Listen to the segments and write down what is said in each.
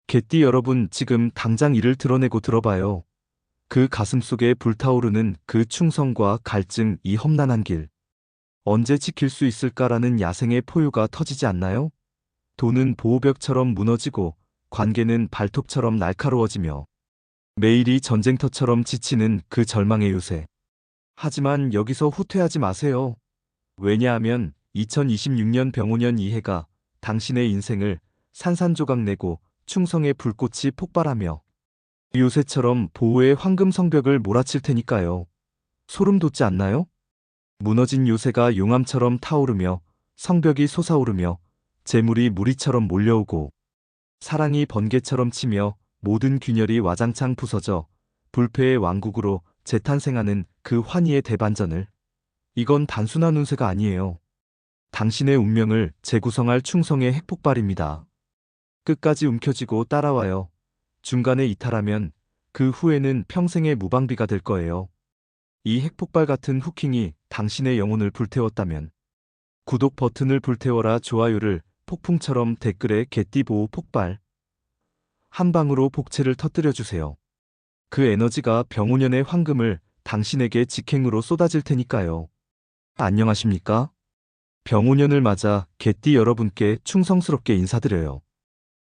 개띠 여러분, 지금 당장 이를 드러내고 들어봐요. 그 가슴 속에 불타오르는 그 충성과 갈증, 이 험난한 길. 언제 지킬 수 있을까라는 야생의 포효가 터지지 않나요? 돈은 보호벽처럼 무너지고 관계는 발톱처럼 날카로워지며 매일이 전쟁터처럼 지치는 그 절망의 요새. 하지만 여기서 후퇴하지 마세요. 왜냐하면 2026년 병오년 이해가 당신의 인생을 산산조각 내고 충성의 불꽃이 폭발하며 요새처럼 보호의 황금 성벽을 몰아칠 테니까요. 소름 돋지 않나요? 무너진 요새가 용암처럼 타오르며 성벽이 솟아오르며 재물이 무리처럼 몰려오고 사랑이 번개처럼 치며 모든 균열이 와장창 부서져 불패의 왕국으로 재탄생하는 그 환희의 대반전을. 이건 단순한 운세가 아니에요. 당신의 운명을 재구성할 충성의 핵폭발입니다. 끝까지 움켜쥐고 따라와요. 중간에 이탈하면 그 후에는 평생의 무방비가 될 거예요. 이 핵폭발 같은 후킹이 당신의 영혼을 불태웠다면 구독 버튼을 불태워라, 좋아요를 폭풍처럼 댓글에 개띠 보호 폭발. 한 방으로 복채를 터뜨려 주세요. 그 에너지가 병오년의 황금을 당신에게 직행으로 쏟아질 테니까요. 안녕하십니까? 병오년을 맞아 개띠 여러분께 충성스럽게 인사드려요.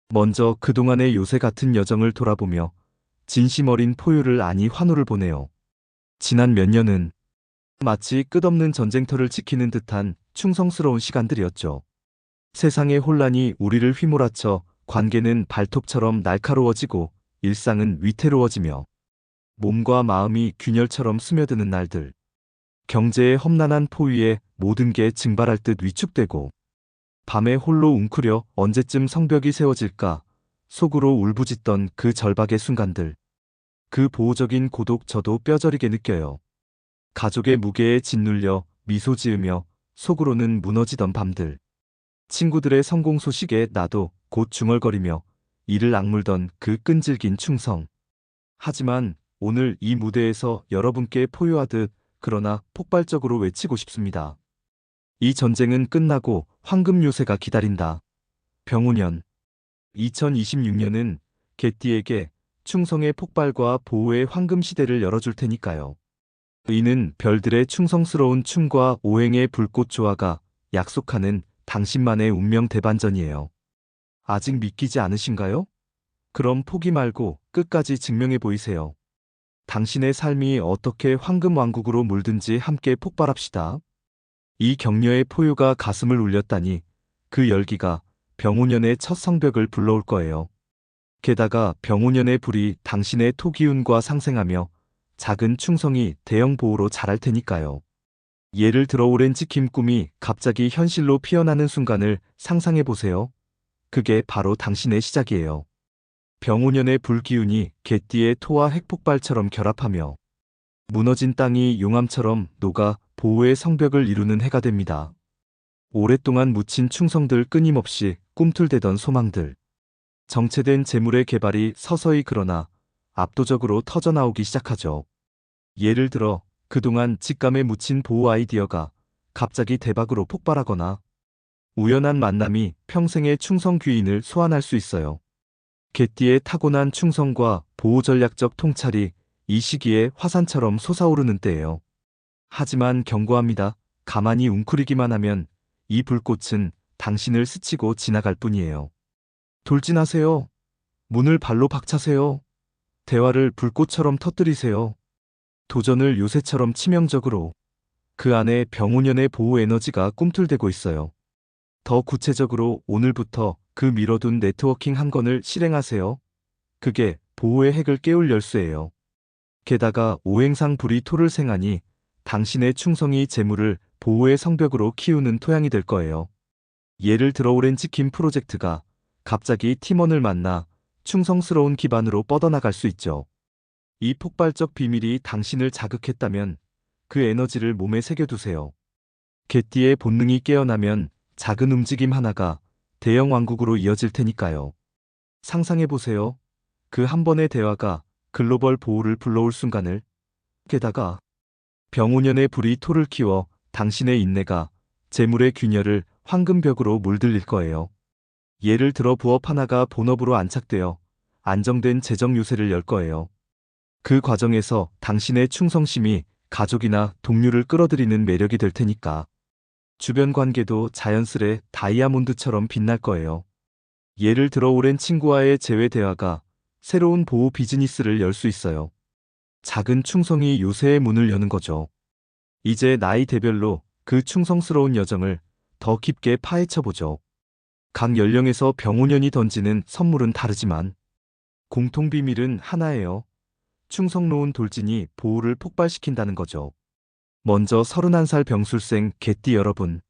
먼저 그동안의 요새 같은 여정을 돌아보며 진심 어린 포효를 아니 환호를 보내요. 지난 몇 년은 마치 끝없는 전쟁터를 지키는 듯한 충성스러운 시간들이었죠. 세상의 혼란이 우리를 휘몰아쳐 관계는 발톱처럼 날카로워지고 일상은 위태로워지며 몸과 마음이 균열처럼 스며드는 날들. 경제의 험난한 포위에 모든 게 증발할 듯 위축되고 밤에 홀로 웅크려 언제쯤 성벽이 세워질까 속으로 울부짖던 그 절박의 순간들. 그 보호적인 고독 저도 뼈저리게 느껴요. 가족의 무게에 짓눌려 미소 지으며 속으로는 무너지던 밤들. 친구들의 성공 소식에 나도 곧 중얼거리며 이를 악물던 그 끈질긴 충성. 하지만 오늘 이 무대에서 여러분께 포효하듯 그러나 폭발적으로 외치고 싶습니다. 이 전쟁은 끝나고 황금 요새가 기다린다. 병오년 2026년은 개띠에게 충성의 폭발과 보호의 황금 시대를 열어줄 테니까요. 이는 별들의 충성스러운 춤과 오행의 불꽃 조화가 약속하는 당신만의 운명 대반전이에요. 아직 믿기지 않으신가요? 그럼 포기 말고 끝까지 증명해 보이세요. 당신의 삶이 어떻게 황금 왕국으로 물든지 함께 폭발합시다. 이 격려의 포효가 가슴을 울렸다니 그 열기가 병오년의 첫 성벽을 불러올 거예요. 게다가 병오년의 불이 당신의 토기운과 상생하며 작은 충성이 대형 보호로 자랄 테니까요. 예를 들어 오랜 지킴 꿈이 갑자기 현실로 피어나는 순간을 상상해 보세요. 그게 바로 당신의 시작이에요. 병오년의 불기운이 개띠의 토와 핵폭발처럼 결합하며 무너진 땅이 용암처럼 녹아 보호의 성벽을 이루는 해가 됩니다. 오랫동안 묻힌 충성들, 끊임없이 꿈틀대던 소망들. 정체된 재물의 개발이 서서히 그러나 압도적으로 터져나오기 시작하죠. 예를 들어 그동안 직감에 묻힌 보호 아이디어가 갑자기 대박으로 폭발하거나 우연한 만남이 평생의 충성 귀인을 소환할 수 있어요. 개띠의 타고난 충성과 보호 전략적 통찰이 이 시기에 화산처럼 솟아오르는 때예요. 하지만 경고합니다. 가만히 웅크리기만 하면 이 불꽃은 당신을 스치고 지나갈 뿐이에요. 돌진하세요. 문을 발로 박차세요. 대화를 불꽃처럼 터뜨리세요. 도전을 요새처럼 치명적으로. 그 안에 병오년의 보호 에너지가 꿈틀대고 있어요. 더 구체적으로 오늘부터 그 미뤄둔 네트워킹 한 건을 실행하세요. 그게 보호의 핵을 깨울 열쇠예요. 게다가 오행상 불이 토를 생하니 당신의 충성이 재물을 보호의 성벽으로 키우는 토양이 될 거예요. 예를 들어 오랜 지킴 프로젝트가 갑자기 팀원을 만나 충성스러운 기반으로 뻗어나갈 수 있죠. 이 폭발적 비밀이 당신을 자극했다면 그 에너지를 몸에 새겨두세요. 개띠의 본능이 깨어나면 작은 움직임 하나가 대형 왕국으로 이어질 테니까요. 상상해보세요. 그 한 번의 대화가 글로벌 보호를 불러올 순간을. 게다가 병오년의 불이 토를 키워 당신의 인내가 재물의 균열을 황금벽으로 물들일 거예요. 예를 들어 부업 하나가 본업으로 안착되어 안정된 재정 요새를 열 거예요. 그 과정에서 당신의 충성심이 가족이나 동료를 끌어들이는 매력이 될 테니까 주변 관계도 자연스레 다이아몬드처럼 빛날 거예요. 예를 들어 오랜 친구와의 재회 대화가 새로운 보호 비즈니스를 열 수 있어요. 작은 충성이 요새의 문을 여는 거죠. 이제 나이대별로 그 충성스러운 여정을 더 깊게 파헤쳐 보죠. 각 연령에서 병5년이 던지는 선물은 다르지만 공통 비밀은 하나예요. 충성로운 돌진이 보호를 폭발시킨다는 거죠. 먼저 31살 병술생 개띠 여러분.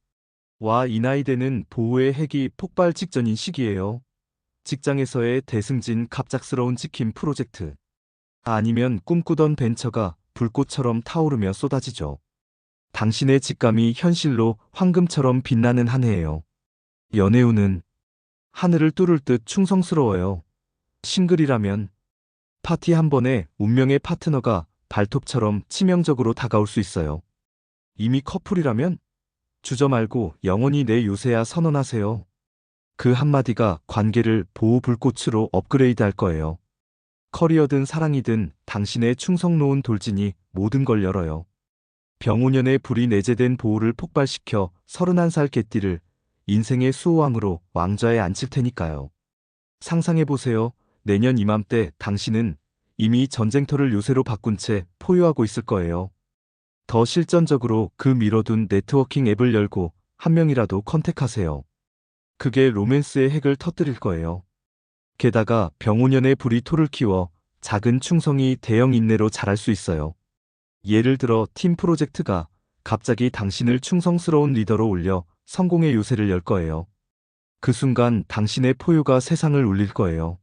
이 나이대는 보호의 핵이 폭발 직전인 시기예요. 직장에서의 대승진 갑작스러운 지킴 프로젝트. 아니면 꿈꾸던 벤처가 불꽃처럼 타오르며 쏟아지죠. 당신의 직감이 현실로 황금처럼 빛나는 한 해예요. 연애운은 하늘을 뚫을 듯 충성스러워요. 싱글이라면 파티 한 번에 운명의 파트너가 발톱처럼 치명적으로 다가올 수 있어요. 이미 커플이라면 주저 말고 영원히 내 요새야 선언하세요. 그 한마디가 관계를 보호 불꽃으로 업그레이드할 거예요. 커리어든 사랑이든 당신의 충성로운 돌진이 모든 걸 열어요. 병5년의 불이 내재된 보호를 폭발시켜 31살 개띠를 인생의 수호왕으로 왕좌에 앉힐 테니까요. 상상해보세요. 내년 이맘때 당신은 이미 전쟁터를 요새로 바꾼 채 포효하고 있을 거예요. 더 실전적으로 그 미뤄둔 네트워킹 앱을 열고 한 명이라도 컨택하세요. 그게 로맨스의 핵을 터뜨릴 거예요. 게다가 병5년의 불이 토를 키워 작은 충성이 대형 인내로 자랄 수 있어요. 예를 들어 팀 프로젝트가 갑자기 당신을 충성스러운 리더로 올려 성공의 요새를 열 거예요. 그 순간 당신의 포효가 세상을 울릴 거예요.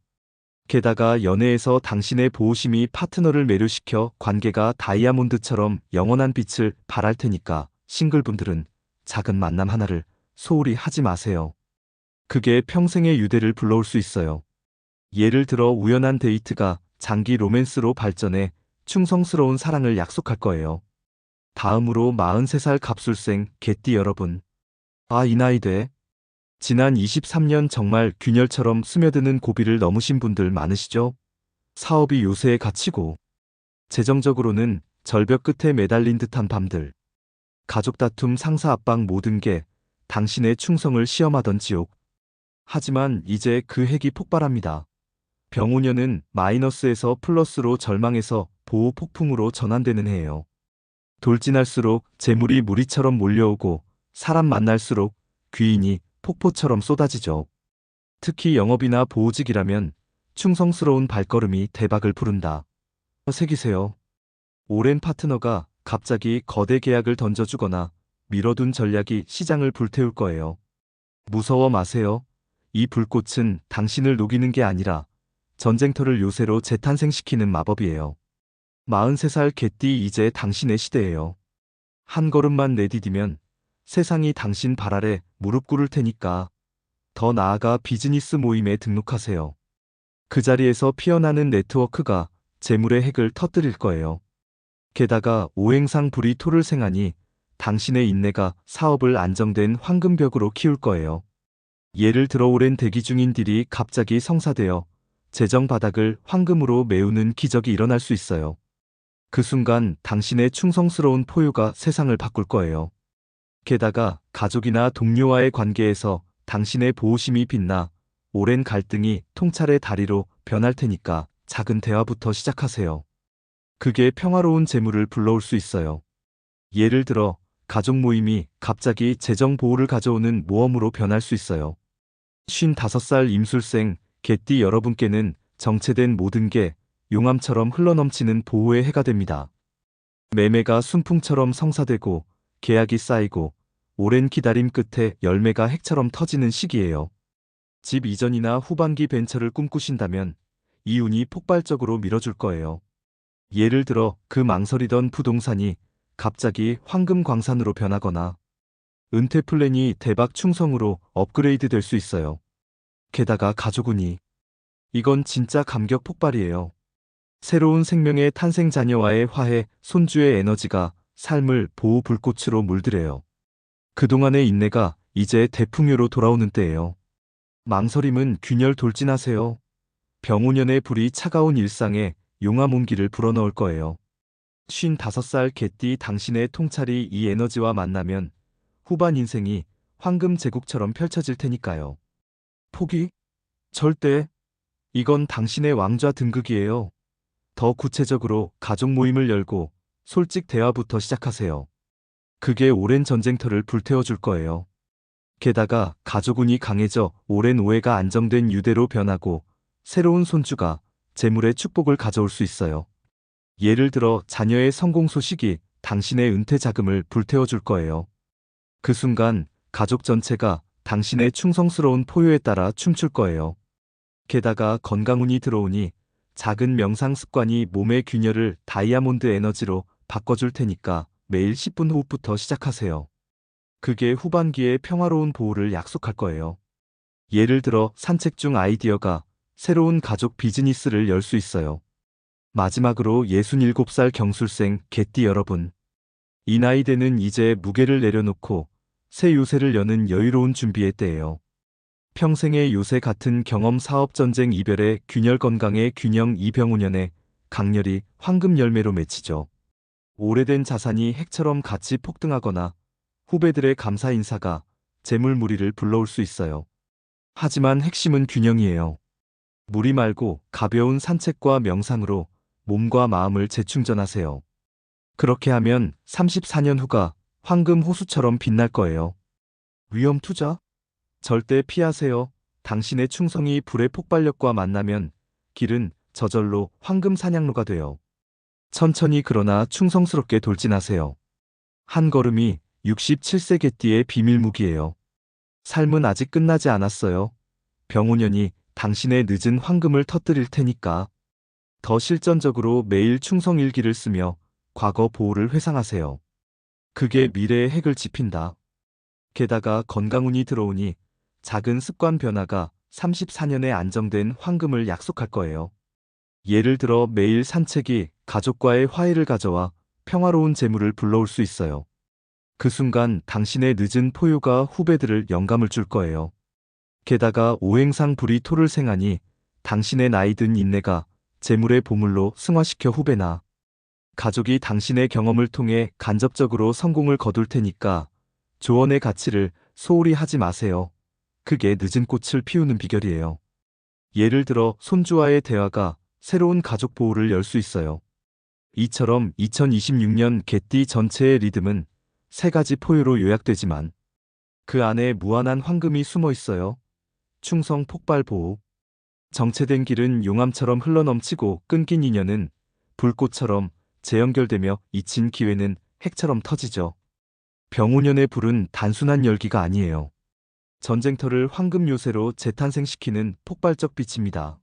게다가 연애에서 당신의 보호심이 파트너를 매료시켜 관계가 다이아몬드처럼 영원한 빛을 발할 테니까 싱글분들은 작은 만남 하나를 소홀히 하지 마세요. 그게 평생의 유대를 불러올 수 있어요. 예를 들어 우연한 데이트가 장기 로맨스로 발전해 충성스러운 사랑을 약속할 거예요. 다음으로 43살 갑술생 개띠 여러분. 이 나이대. 지난 23년 정말 균열처럼 스며드는 고비를 넘으신 분들 많으시죠? 사업이 요새에 갇히고, 재정적으로는 절벽 끝에 매달린 듯한 밤들. 가족 다툼, 상사 압박 모든 게 당신의 충성을 시험하던 지옥. 하지만 이제 그 핵이 폭발합니다. 병5년은 마이너스에서 플러스로 절망에서 보호 폭풍으로 전환되는 해예요. 돌진할수록 재물이 무리처럼 몰려오고 사람 만날수록 귀인이 폭포처럼 쏟아지죠. 특히 영업이나 보호직이라면 충성스러운 발걸음이 대박을 부른다. 새기세요. 오랜 파트너가 갑자기 거대 계약을 던져주거나 미뤄둔 전략이 시장을 불태울 거예요. 무서워 마세요. 이 불꽃은 당신을 녹이는 게 아니라 전쟁터를 요새로 재탄생시키는 마법이에요. 43살 개띠 이제 당신의 시대예요. 한 걸음만 내디디면 세상이 당신 발 아래 무릎 꿇을 테니까 더 나아가 비즈니스 모임에 등록하세요. 그 자리에서 피어나는 네트워크가 재물의 핵을 터뜨릴 거예요. 게다가 오행상 불이 토를 생하니 당신의 인내가 사업을 안정된 황금벽으로 키울 거예요. 예를 들어 오랜 대기 중인 딜이 갑자기 성사되어 재정 바닥을 황금으로 메우는 기적이 일어날 수 있어요. 그 순간 당신의 충성스러운 포효가 세상을 바꿀 거예요. 게다가 가족이나 동료와의 관계에서 당신의 보호심이 빛나 오랜 갈등이 통찰의 다리로 변할 테니까 작은 대화부터 시작하세요. 그게 평화로운 재물을 불러올 수 있어요. 예를 들어 가족 모임이 갑자기 재정 보호를 가져오는 모험으로 변할 수 있어요. 55살 임술생 개띠 여러분께는 정체된 모든 게 용암처럼 흘러넘치는 보호의 해가 됩니다. 매매가 순풍처럼 성사되고 계약이 쌓이고 오랜 기다림 끝에 열매가 핵처럼 터지는 시기예요. 집 이전이나 후반기 벤처를 꿈꾸신다면 이 운이 폭발적으로 밀어줄 거예요. 예를 들어 그 망설이던 부동산이 갑자기 황금 광산으로 변하거나 은퇴 플랜이 대박 충성으로 업그레이드 될 수 있어요. 게다가 가족운이 이건 진짜 감격 폭발이에요. 새로운 생명의 탄생 자녀와의 화해, 손주의 에너지가 삶을 보호 불꽃으로 물들여요. 그동안의 인내가 이제 대풍요로 돌아오는 때예요. 망설임은 균열 돌진하세요. 병오년의 불이 차가운 일상에 용암 온기를 불어넣을 거예요. 55살 개띠 당신의 통찰이 이 에너지와 만나면 후반 인생이 황금 제국처럼 펼쳐질 테니까요. 포기? 절대. 이건 당신의 왕좌 등극이에요. 더 구체적으로 가족 모임을 열고 솔직 대화부터 시작하세요. 그게 오랜 전쟁터를 불태워줄 거예요. 게다가 가족운이 강해져 오랜 오해가 안정된 유대로 변하고 새로운 손주가 재물의 축복을 가져올 수 있어요. 예를 들어 자녀의 성공 소식이 당신의 은퇴 자금을 불태워줄 거예요. 그 순간 가족 전체가 당신의 충성스러운 포효에 따라 춤출 거예요. 게다가 건강운이 들어오니 작은 명상 습관이 몸의 균열을 다이아몬드 에너지로 바꿔줄 테니까 매일 10분 호흡부터 시작하세요. 그게 후반기에 평화로운 보호를 약속할 거예요. 예를 들어 산책 중 아이디어가 새로운 가족 비즈니스를 열 수 있어요. 마지막으로 67살 경술생 개띠 여러분. 이 나이대는 이제 무게를 내려놓고 새 요새를 여는 여유로운 준비의 때예요. 평생의 요새 같은 경험 사업 전쟁 이별의 균열 건강의 균형 이병우년의 강렬히 황금 열매로 맺히죠. 오래된 자산이 핵처럼 같이 폭등하거나 후배들의 감사 인사가 재물무리를 불러올 수 있어요. 하지만 핵심은 균형이에요. 무리 말고 가벼운 산책과 명상으로 몸과 마음을 재충전하세요. 그렇게 하면 34년 후가 황금 호수처럼 빛날 거예요. 위험 투자? 절대 피하세요. 당신의 충성이 불의 폭발력과 만나면 길은 저절로 황금 산양로가 돼요. 천천히 그러나 충성스럽게 돌진하세요. 한 걸음이 67세 개띠의 비밀 무기예요. 삶은 아직 끝나지 않았어요. 병오년이 당신의 늦은 황금을 터뜨릴 테니까 더 실전적으로 매일 충성 일기를 쓰며 과거 보호를 회상하세요. 그게 미래의 핵을 지핀다. 게다가 건강운이 들어오니 작은 습관 변화가 34년의 안정된 황금을 약속할 거예요. 예를 들어 매일 산책이 가족과의 화해를 가져와 평화로운 재물을 불러올 수 있어요. 그 순간 당신의 늦은 포효가 후배들을 영감을 줄 거예요. 게다가 오행상 불이 토를 생하니 당신의 나이든 인내가 재물의 보물로 승화시켜 후배나 가족이 당신의 경험을 통해 간접적으로 성공을 거둘 테니까 조언의 가치를 소홀히 하지 마세요. 그게 늦은 꽃을 피우는 비결이에요. 예를 들어 손주와의 대화가 새로운 가족 보호를 열 수 있어요. 이처럼 2026년 개띠 전체의 리듬은 세 가지 포유로 요약되지만 그 안에 무한한 황금이 숨어 있어요. 충성 폭발 보호. 정체된 길은 용암처럼 흘러넘치고 끊긴 인연은 불꽃처럼 재연결되며 잊힌 기회는 핵처럼 터지죠. 병오년의 불은 단순한 열기가 아니에요. 전쟁터를 황금 요새로 재탄생시키는 폭발적 빛입니다.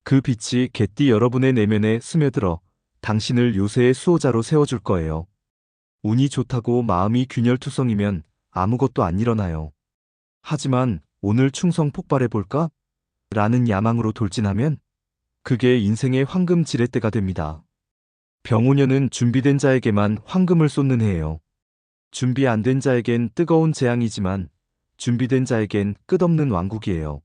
그 빛이 개띠 여러분의 내면에 스며들어 당신을 요새의 수호자로 세워줄 거예요. 운이 좋다고 마음이 균열투성이면 아무것도 안 일어나요. 하지만 오늘 충성 폭발해볼까? 라는 야망으로 돌진하면 그게 인생의 황금 지렛대가 됩니다. 병오년은 준비된 자에게만 황금을 쏟는 해예요. 준비 안 된 자에겐 뜨거운 재앙이지만 준비된 자에겐 끝없는 왕국이에요.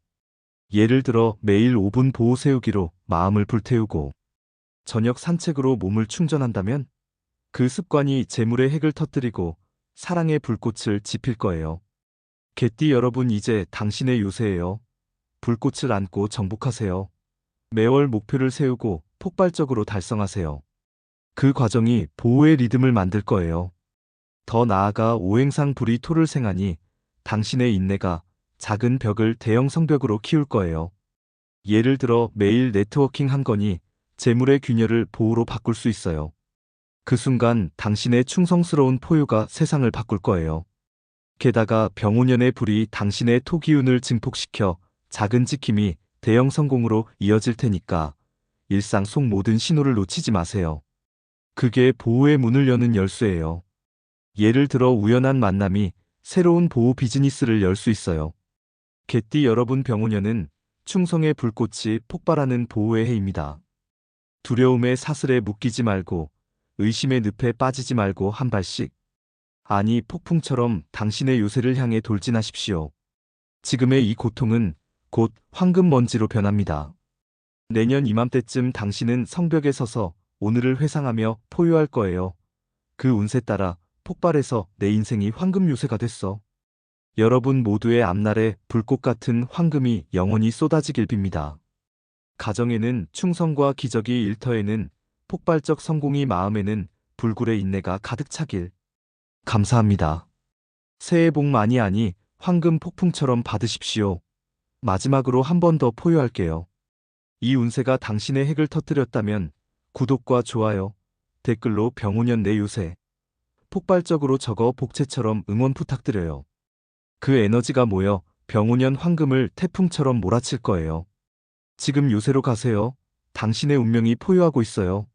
예를 들어 매일 5분 보호 세우기로 마음을 불태우고 저녁 산책으로 몸을 충전한다면 그 습관이 재물의 핵을 터뜨리고 사랑의 불꽃을 지필 거예요. 개띠 여러분 이제 당신의 요새예요. 불꽃을 안고 정복하세요. 매월 목표를 세우고 폭발적으로 달성하세요. 그 과정이 보호의 리듬을 만들 거예요. 더 나아가 오행상 불이 토를 생하니 당신의 인내가 작은 벽을 대형 성벽으로 키울 거예요. 예를 들어 매일 네트워킹 한 건이 재물의 균열을 보호로 바꿀 수 있어요. 그 순간 당신의 충성스러운 포유가 세상을 바꿀 거예요. 게다가 병오년의 불이 당신의 토기운을 증폭시켜 작은 지킴이 대형 성공으로 이어질 테니까 일상 속 모든 신호를 놓치지 마세요. 그게 보호의 문을 여는 열쇠예요. 예를 들어 우연한 만남이 새로운 보호 비즈니스를 열 수 있어요. 개띠 여러분 병오년은 충성의 불꽃이 폭발하는 보호의 해입니다. 두려움의 사슬에 묶이지 말고 의심의 늪에 빠지지 말고 한 발씩 아니 폭풍처럼 당신의 요새를 향해 돌진하십시오. 지금의 이 고통은 곧 황금 먼지로 변합니다. 내년 이맘때쯤 당신은 성벽에 서서 오늘을 회상하며 포효할 거예요. 그 운세 따라 폭발해서 내 인생이 황금 요새가 됐어. 여러분 모두의 앞날에 불꽃 같은 황금이 영원히 쏟아지길 빕니다. 가정에는 충성과 기적이 일터에는 폭발적 성공이 마음에는 불굴의 인내가 가득 차길. 감사합니다. 새해 복 많이 하니 황금 폭풍처럼 받으십시오. 마지막으로 한 번 더 포효할게요. 이 운세가 당신의 핵을 터뜨렸다면 구독과 좋아요, 댓글로 병훈현 내 요새 폭발적으로 적어 복채처럼 응원 부탁드려요. 그 에너지가 모여 병훈현 황금을 태풍처럼 몰아칠 거예요. 지금 요새로 가세요. 당신의 운명이 포효하고 있어요.